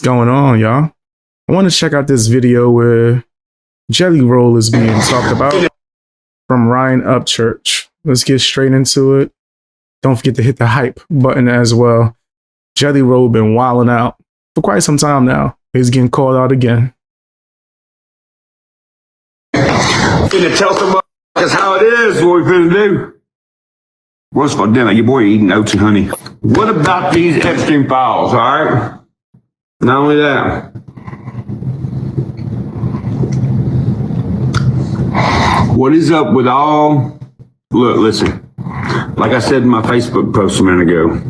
going on, y'all? I want to check out this video where Jelly Roll is being talked about from Ryan Upchurch. Let's get straight into it. Don't forget to hit the hype button as well. Jelly Roll been wilding out for quite some time now. He's getting called out again. Finna tell somebody that's how it is, what we finna do. What's for dinner? Your boy eating oats and honey. What about these Epstein files, alright? Not only that. What is up with all... Look, listen. Like I said in my Facebook post a minute ago,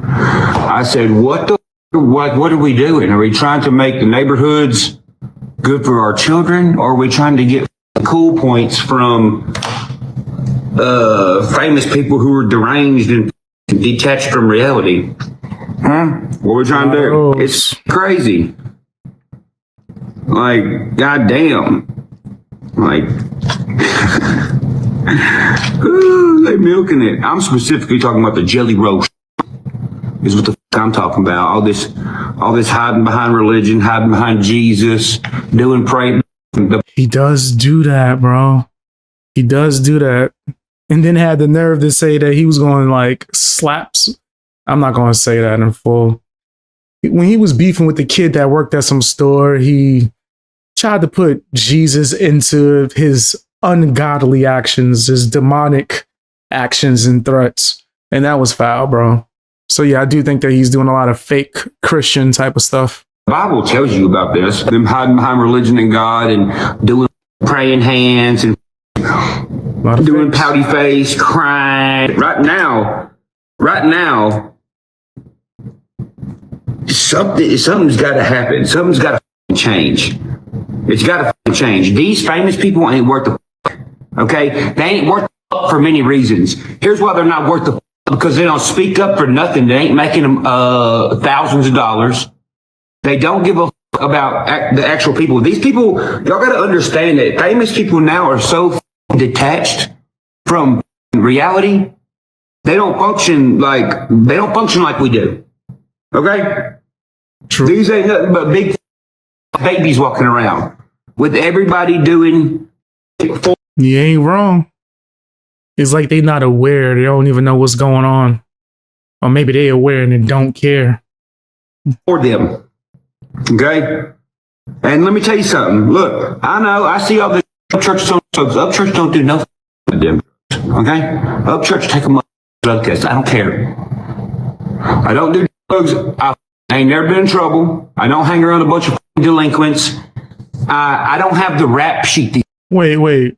I said, what are we doing? Are we trying to make the neighborhoods good for our children? Or are we trying to get cool points from famous people who are deranged and detached from reality? Huh? What are we trying to do? It's crazy. Like, goddamn. Like, ooh, they milking it. I'm specifically talking about the Jelly Roll. Is what the I'm talking about. All this hiding behind religion, hiding behind Jesus, doing pray. He does do that, bro. He does do that. And then had the nerve to say that he was going to like slaps. I'm not going to say that in full. When he was beefing with the kid that worked at some store, he tried to put Jesus into his ungodly actions, his demonic actions and threats. And that was foul, bro. So yeah, I do think that he's doing a lot of fake Christian type of stuff. The Bible tells you about this. Them hiding behind religion and God and doing praying hands and doing pouty face, crying. Right now, something's got to happen. Something's got to change. It's got to change. These famous people ain't worth the okay? They ain't worth the for many reasons. Here's why they're not worth the because they don't speak up for nothing. They ain't making them thousands of dollars. They don't give a about the actual people. These people, y'all got to understand that famous people now are so detached from reality. They don't function like we do. Okay? True. These ain't nothing but big babies walking around with everybody doing. You ain't wrong. It's like they not aware. They don't even know what's going on. Or maybe they aware and they don't care. For them. Okay? And let me tell you something. Look, I know, I see all the Upchurch don't do nothing with them. Okay? Upchurch take a drug test. I don't care. I don't do drugs. I ain't never been in trouble. I don't hang around a bunch of delinquents. I don't have the rap sheet. Wait.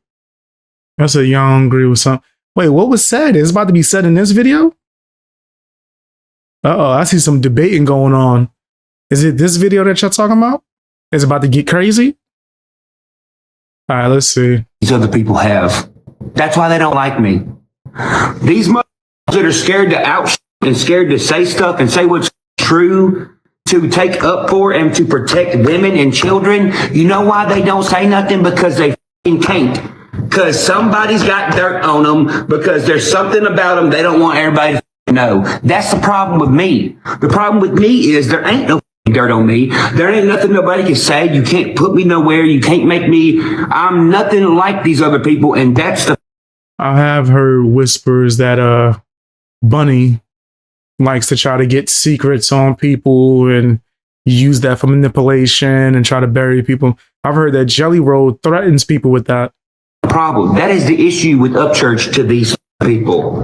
That's a y'all agree with something. Wait, what was said? It's about to be said in this video? Uh-oh, I see some debating going on. Is it this video that y'all talking about? Is it about to get crazy? All right, let's see. These other people have. That's why they don't like me. These motherfuckers that are scared to out and scared to say stuff and say what's true, to take up for and to protect women and children. You know why they don't say nothing? Because they can't. Because somebody's got dirt on them, because there's something about them they don't want everybody to know. That's the problem with me. The problem with me is there ain't no dirt on me. There ain't nothing nobody can say. You can't put me nowhere. You can't make me. I'm nothing like these other people, and that's the. I have heard whispers that Bunny likes to try to get secrets on people and use that for manipulation and try to bury people. I've heard that Jelly Roll threatens people with that. Problem. That is the issue with Upchurch to these people.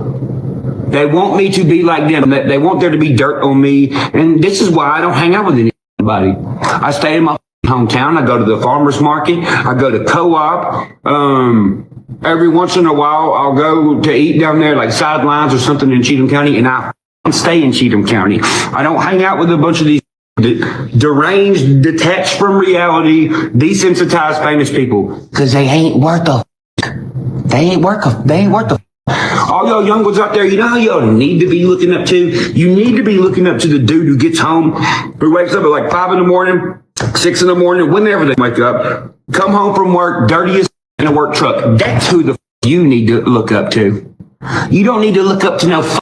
They want me to be like them. They want there to be dirt on me. And this is why I don't hang out with anybody. I stay in my hometown. I go to the farmer's market. I go to co-op. Every once in a while, I'll go to eat down there like Sidelines or something in Cheatham County. And I stay in Cheatham County. I don't hang out with a bunch of these deranged, detached from reality, desensitized famous people. Because they ain't worth a They ain't worth the all y'all young ones out there, you know who y'all need to be looking up to? You need to be looking up to the dude who gets home, who wakes up at like 5 in the morning, 6 in the morning, whenever they wake up, come home from work, dirty as in a work truck. That's who the you need to look up to. You don't need to look up to no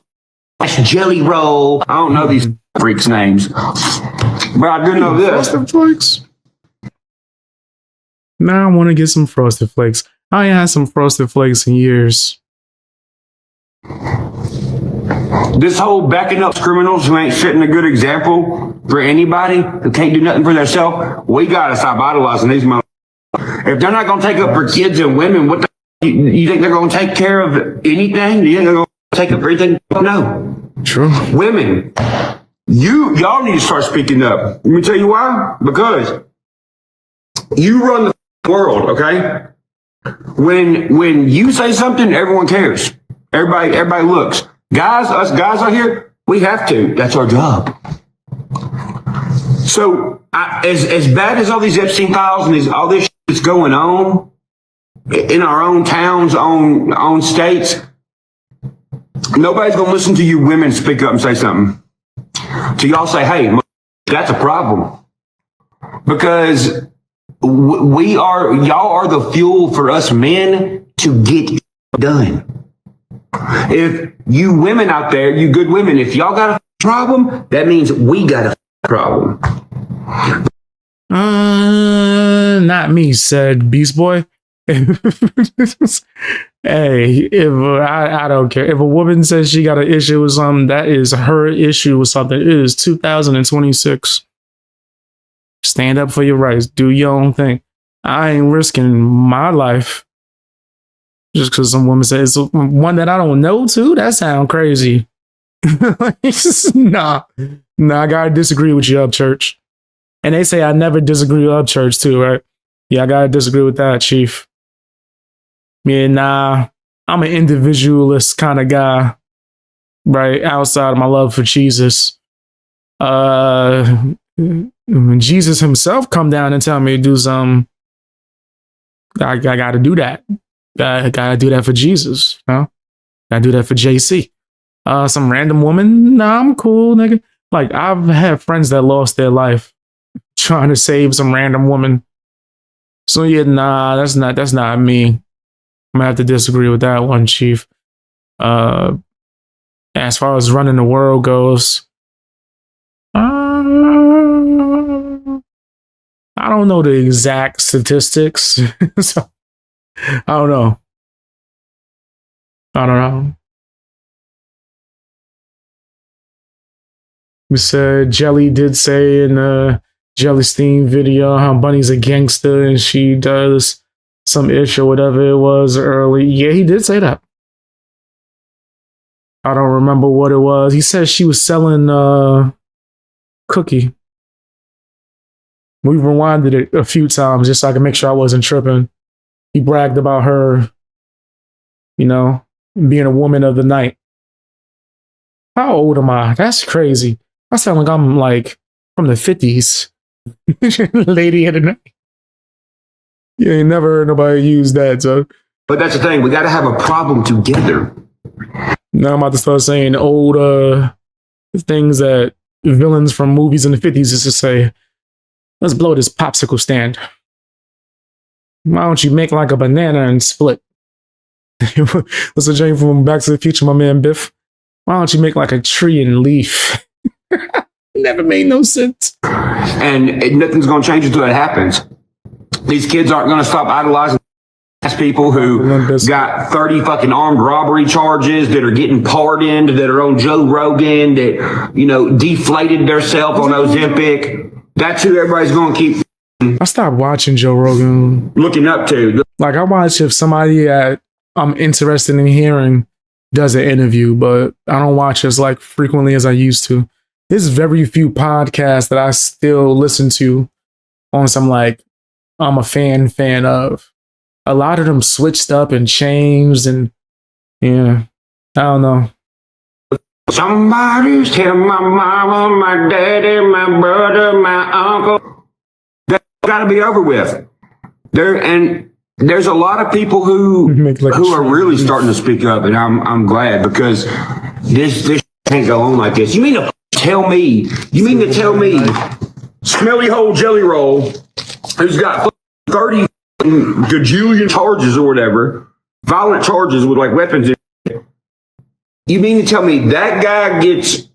Jelly Roll. I don't know these freaks' names. But I do know this. Frosted Flakes? Now I want to get some Frosted Flakes. I ain't had some Frosted Flakes in years. This whole backing up criminals who ain't setting a good example for anybody, who can't do nothing for themselves, we gotta stop idolizing these motherfuckers. If they're not gonna take up for kids and women, what the you think they're gonna take care of anything? Do you think they're gonna take up for anything? No. True. Women, y'all need to start speaking up. Let me tell you why. Because you run the world, okay? When you say something, everyone cares. Everybody looks. Guys, us guys out here, we have to. That's our job. So, as bad as all these Epstein files and all this shit that's going on in our own towns, own states, nobody's gonna listen to you women speak up and say something. So y'all say, hey, that's a problem. Because y'all are the fuel for us men to get done. If you women out there, you good women, if y'all got a problem, that means we got a problem. Not me, said Beast Boy. Hey, if I don't care. If a woman says she got an issue with something, that is her issue with something. It is 2026. Stand up for your rights. Do your own thing. I ain't risking my life just because some woman says one that I don't know too. That sounds crazy. Nah, I gotta disagree with you, Upchurch. And they say I never disagree with Upchurch too, right? Yeah, I gotta disagree with that, Chief. Yeah, nah, I'm an individualist kind of guy, right? Outside of my love for Jesus. When Jesus himself come down and tell me to do something, I gotta do that. I gotta do that for Jesus, you know? Gotta do that for JC. Some random woman, nah, I'm cool, nigga. Like, I've had friends that lost their life trying to save some random woman. So yeah, nah, that's not me. I'm gonna have to disagree with that one, Chief. As far as running the world goes, I don't know the exact statistics. So I don't know. We said Jelly did say in the Jelly Steam video how Bunny's a gangster and she does some ish or whatever it was early. Yeah, he did say that. I don't remember what it was. He said she was selling cookie. We rewinded it a few times just so I could make sure I wasn't tripping. He bragged about her, you know, being a woman of the night. How old am I? That's crazy. I sound like I'm like from the 50s. Lady of the night. You ain't never heard nobody use that, so. But that's the thing. We got to have a problem together. Now I'm about to start saying old things that villains from movies in the 50s used to say. Let's blow this popsicle stand. Why don't you make like a banana and split? What's the Jane from Back to the Future, my man Biff? Why don't you make like a tree and leaf? Never made no sense. And nothing's going to change until that happens. These kids aren't going to stop idolizing people who got 30 fucking armed robbery charges, that are getting pardoned, that are on Joe Rogan, that, you know, deflated themselves on Ozempic. That's who everybody's going to keep. I stopped watching Joe Rogan. Looking up to. Like, I watch if somebody that I'm interested in hearing does an interview, but I don't watch as like frequently as I used to. There's very few podcasts that I still listen to on some like I'm a fan of. A lot of them switched up and changed, and yeah, I don't know. Somebody's telling my mama, my daddy, my brother, my uncle. That's got to be over with. There's a lot of people who are really starting to speak up, and I'm glad, because this can't go on like this. You mean to tell me, Smelly Hole Jelly Roll, who's got 30 gajillion charges or whatever, violent charges with like weapons in it. You mean to tell me that guy gets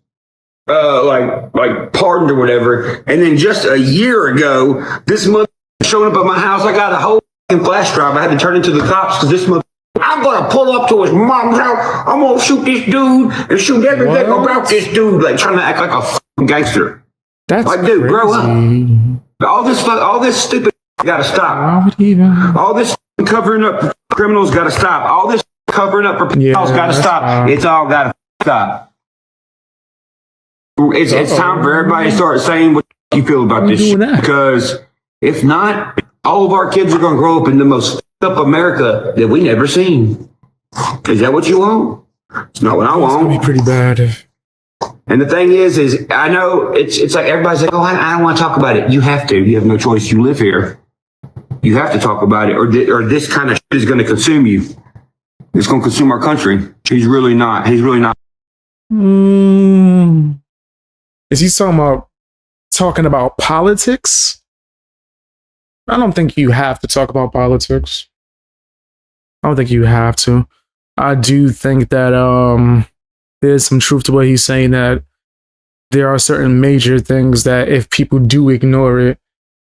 like pardoned or whatever. And then just a year ago, this mother showing up at my house. I got a whole flash drive. I had to turn into the cops because this mother. I'm gonna pull up to his mom's house. I'm gonna shoot this dude and shoot everything about this dude, like trying to act like a fucking gangster. That's like, dude, crazy. grow up. All this stupid gotta stop. All this covering up for criminals gotta stop. All this covering up for pedophiles gotta stop. It's all gotta stop. It's time for everybody to start saying what you feel about this shit. Because if not, all of our kids are gonna grow up in the most up America that we never seen. Is that what you want? It's not what I want. It's gonna be pretty bad. And the thing is I know it's like everybody's like, oh, I don't want to talk about it. You have to. You have no choice. You live here. You have to talk about it, or this kind of shit is going to consume you. It's going to consume our country. He's really not. Is he talking about politics? I don't think you have to talk about politics. I don't think you have to. I do think that there's some truth to what he's saying, that there are certain major things that if people do ignore it,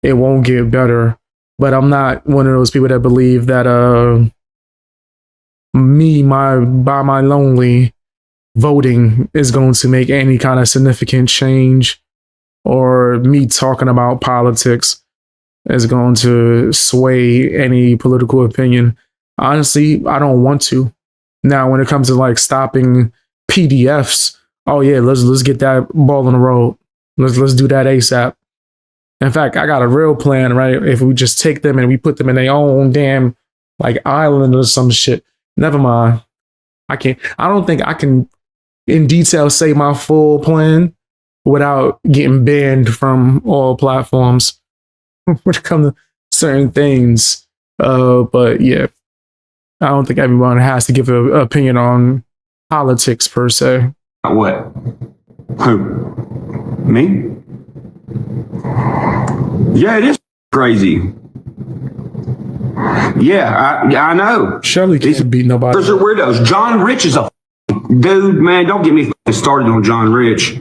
it won't get better. But I'm not one of those people that believe that by my lonely voting is going to make any kind of significant change, or me talking about politics is going to sway any political opinion. Honestly, I don't want to. Now, when it comes to like stopping PDFs, oh yeah, let's get that ball in the road. Let's do that ASAP. In fact, I got a real plan, right? If we just take them and we put them in their own damn like island or some shit. Never mind. I don't think I can in detail say my full plan without getting banned from all platforms when it comes to certain things. But yeah, I don't think everyone has to give an opinion on politics per se. What? Who? Me? Yeah, it is crazy. Yeah, I know. Shelly can't beat nobody. Those are weirdos. John Rich is a dude, man. Don't get me started on John Rich.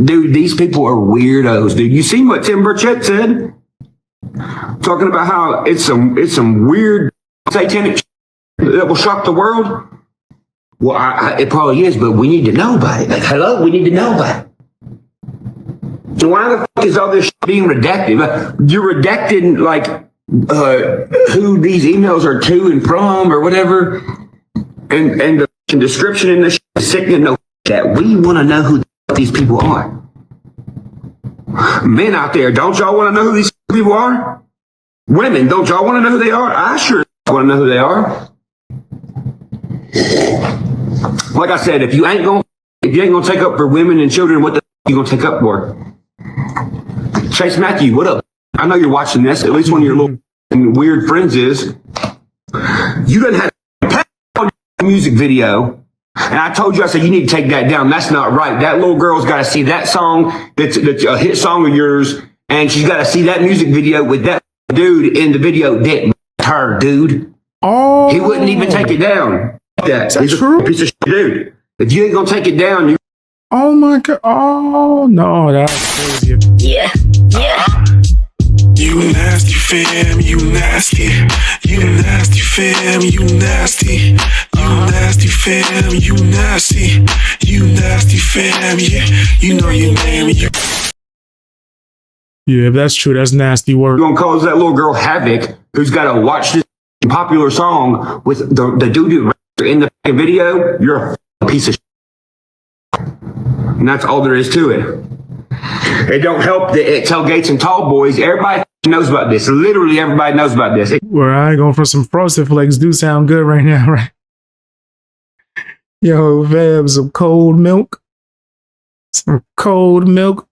Dude, these people are weirdos, dude. You seen what Tim Burchett said? Talking about how it's some weird satanic shit that will shock the world. Well, it probably is, but we need to know about it. Like, hello, we need to know about it. So why the fuck is all this shit being redacted? You're redacting, like, who these emails are to and from or whatever. And the description in this shit is sickening. No, that we want to know who these people are. Men out there, don't y'all want to know who these people are? Women, don't y'all want to know who they are? I sure want to know who they are. Like I said, if you ain't gonna take up for women and children, what the you gonna take up for? Chase Matthew, what up? I know you're watching this. At least one of your little weird friends is. You done had a music video, and I told you, I said you need to take that down. That's not right. That little girl's got to see that song. That's a hit song of yours, and she's got to see that music video with that dude in the video. Didn't her, dude. Oh, he wouldn't even take it down. Is that true? Piece of shit, dude. If you ain't gonna take it down, you. Oh my god! Oh no, that's crazy. Yeah. You nasty fam, you nasty. You nasty fam, you nasty. You nasty fam, you nasty. You nasty fam, yeah. You know your name. Yeah, if that's true, that's nasty work. You're gonna cause that little girl havoc who's got to watch this popular song with the dude in the video. You're a piece of shit. And that's all there is to it. It don't help that at Tailgates and Tall Boys, everybody knows about this. Literally everybody knows about this. Where I going for some Frosted Flakes do sound good right now, right? Yo, Fab, some cold milk. Some cold milk.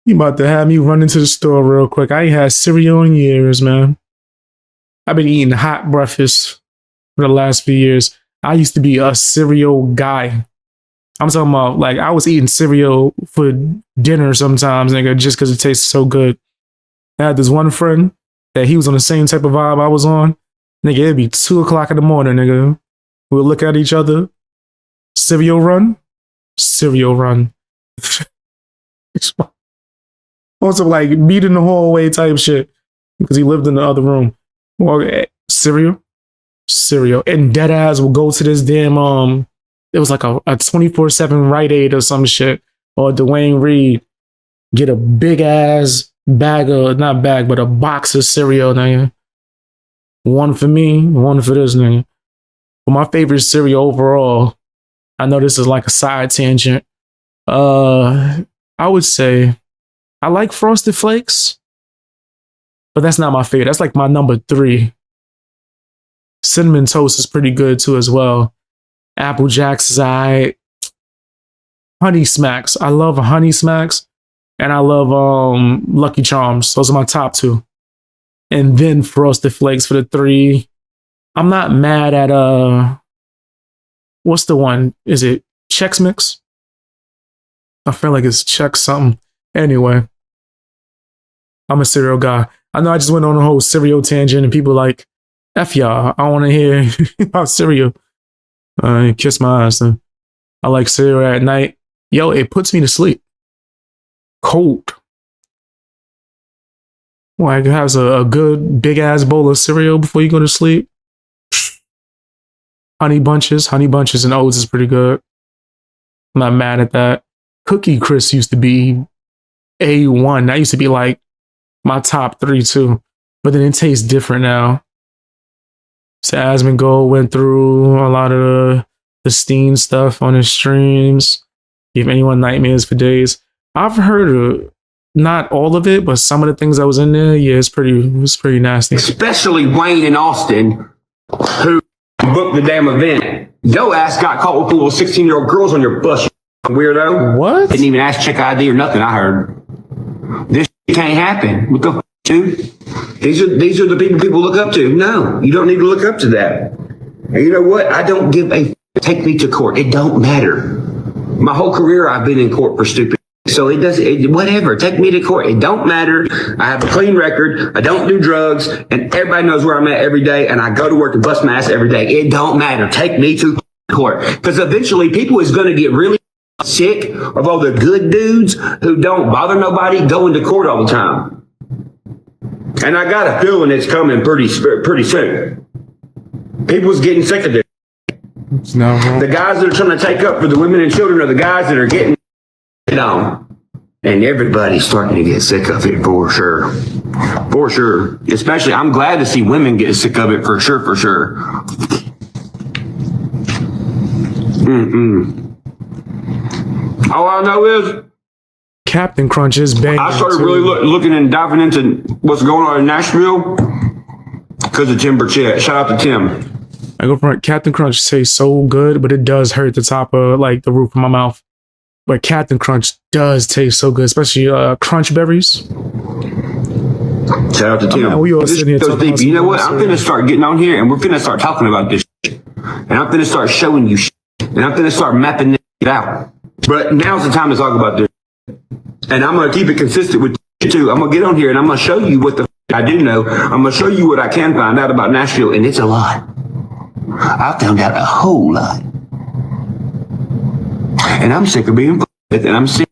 You about to have me run into the store real quick. I ain't had cereal in years, man. I've been eating hot breakfast for the last few years. I used to be a cereal guy. I'm talking about, like, I was eating cereal for dinner sometimes, nigga, just because it tastes so good. I had this one friend that he was on the same type of vibe I was on. Nigga, it'd be 2 o'clock in the morning, nigga. We'll look at each other, cereal run, cereal run. Also, like meet in the hallway type shit because he lived in the other room. Well, cereal, and dead ass will go to this damn It was like a 24/7 Rite Aid or some shit or Dwayne Reed. Get a big ass bag of not bag but a box of cereal, nigga. One for me, one for this nigga. But my favorite cereal overall, I know this is like a side tangent. I would say I like Frosted Flakes, but that's not my favorite. That's like my number 3. Cinnamon Toast is pretty good too as well. Apple Jacks is alright. Honey Smacks. I love Honey Smacks. And I love Lucky Charms. Those are my top 2. And then Frosted Flakes for the 3. I'm not mad at what's the one? Is it Chex Mix? I feel like it's Chex something. Anyway, I'm a cereal guy. I know I just went on a whole cereal tangent and people like, F y'all, I want to hear about cereal. Kiss my ass. And I like cereal at night. Yo, it puts me to sleep. Cold. Like, has a good big ass bowl of cereal before you go to sleep. Honey Bunches and Oats is pretty good. I'm not mad at that. Cookie Crisp used to be A1. That used to be like my top 3 too. But then it tastes different now. So Asmongold went through a lot of the Steen stuff on his streams. Give anyone nightmares for days. I've heard of not all of it, but some of the things that was in there, yeah, it was pretty nasty. Especially Wayne and Austin, who booked the damn event. Yo ass got caught with little 16-year-old girls on your bus, you weirdo. What? Didn't even ask check ID or nothing, I heard. This can't happen. What the f***, dude? These are the people look up to. No, you don't need to look up to that. And you know what? I don't give a f***. Take me to court. It don't matter. My whole career I've been in court for stupid. So whatever. Take me to court. It don't matter. I have a clean record. I don't do drugs. And everybody knows where I'm at every day. And I go to work and bust my ass every day. It don't matter. Take me to court. Because eventually people is going to get really sick of all the good dudes who don't bother nobody going to court all the time. And I got a feeling it's coming pretty soon. People's getting sick of this. The guys that are trying to take up for the women and children are the guys that are getting it on. And everybody's starting to get sick of it for sure. For sure. Especially, I'm glad to see women get sick of it for sure. All I know is Captain Crunch is banging. I started really looking and diving into what's going on in Nashville because of Tim Burchett. Shout out to Tim. I go for Captain Crunch tastes so good, but it does hurt the top of like the roof of my mouth. But Captain Crunch does taste so good, especially Crunch Berries. Shout out to Tim. We all sitting here talking about you know what? I'm gonna start getting on here and we're gonna start talking about this shit. And I'm gonna start showing you shit. And I'm gonna start mapping it out. But now's the time to talk about this. And I'm gonna keep it consistent with you too. I'm gonna get on here and I'm gonna show you what the I do know. I'm gonna show you what I can find out about Nashville, and it's a lot. I found out a whole lot. And I'm sick of being and I'm sick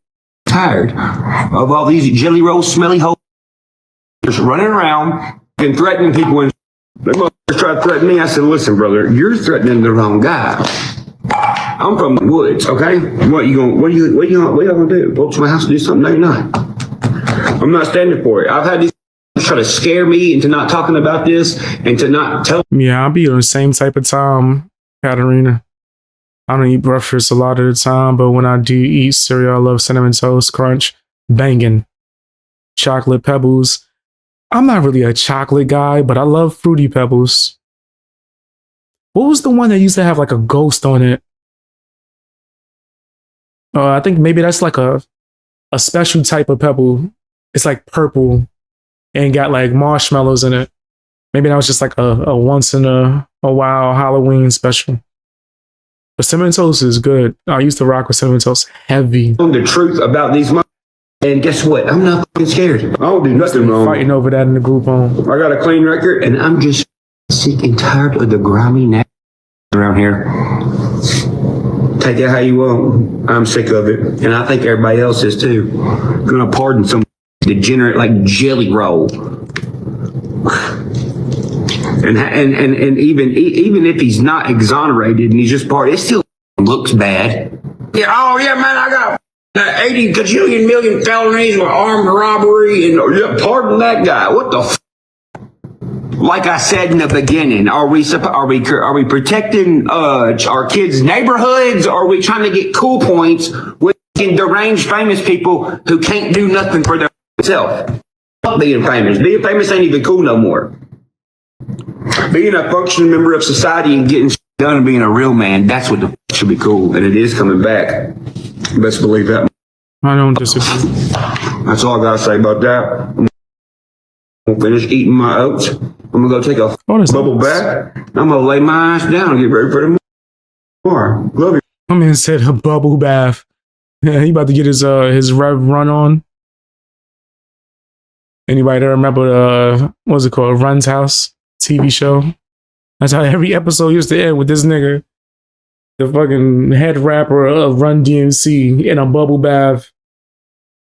and tired of all these jelly roll smelly hoes just running around and threatening people. And they motherfuckers try to threaten me. I said, listen, brother, you're threatening the wrong guy. I'm from the woods, okay? What y'all gonna do? Go to my house and do something? No, you're not. I'm not standing for it. I've had these try to scare me into not talking about this and to not tell. Yeah, I'll be on the same type of time, Katarina. I don't eat breakfast a lot of the time, but when I do eat cereal, I love Cinnamon Toast Crunch, banging. Chocolate Pebbles. I'm not really a chocolate guy, but I love Fruity Pebbles. What was the one that used to have like a ghost on it? I think maybe that's like a special type of pebble. It's like purple and got like marshmallows in it. Maybe that was just like a once in a while Halloween special. But Cinnamon Toast is good. I used to rock with Cinnamon Toast heavy. The truth about these and guess what? I'm not fucking scared. I don't do nothing wrong. Fighting over that in the group home. I got a clean record and I'm just sick and tired of the grimy around here. Take it how you want. I'm sick of it. And I think everybody else is too. I'm gonna pardon some degenerate like Jelly Roll. And even if he's not exonerated and he's just part, it still looks bad. Yeah, oh yeah, man, I got 80 gajillion million felonies with armed robbery and pardon that guy. What the Like I said in the beginning, are we protecting our kids' neighborhoods, or are we trying to get cool points with deranged famous people who can't do nothing for themselves? Fuck being famous. Being famous ain't even cool no more. Being a functioning member of society and getting done and being a real man, that's what the should be cool, and it is coming back. Best believe that. I don't disagree. That's all I gotta say about that. I'm gonna finish eating my oats. I'm gonna go take a bubble bath. I'm gonna lay my ass down and get ready for the tomorrow. Love you. My man said a bubble bath. Yeah, he about to get his rev run on. Anybody that remember what's it called? Run's House TV show? That's how every episode used to end with this nigga, the fucking head rapper of Run DMC, in a bubble bath,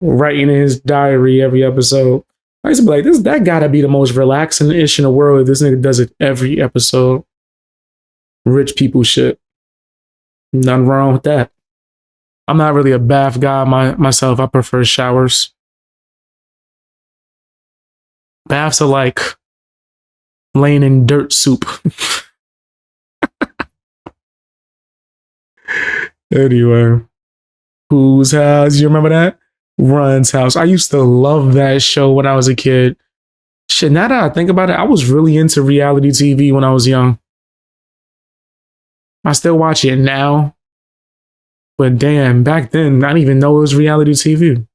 writing in his diary every episode. I used to be like, that gotta be the most relaxing ish in the world. This nigga does it every episode. Rich people shit. Nothing wrong with that. I'm not really a bath guy myself. I prefer showers. Baths are like laying in dirt soup. Anyway, whose house? You remember that? Run's House. I used to love that show when I was a kid. Shit, now that I think about it, I was really into reality TV when I was young. I still watch it now. But damn, back then, I didn't even know it was reality TV.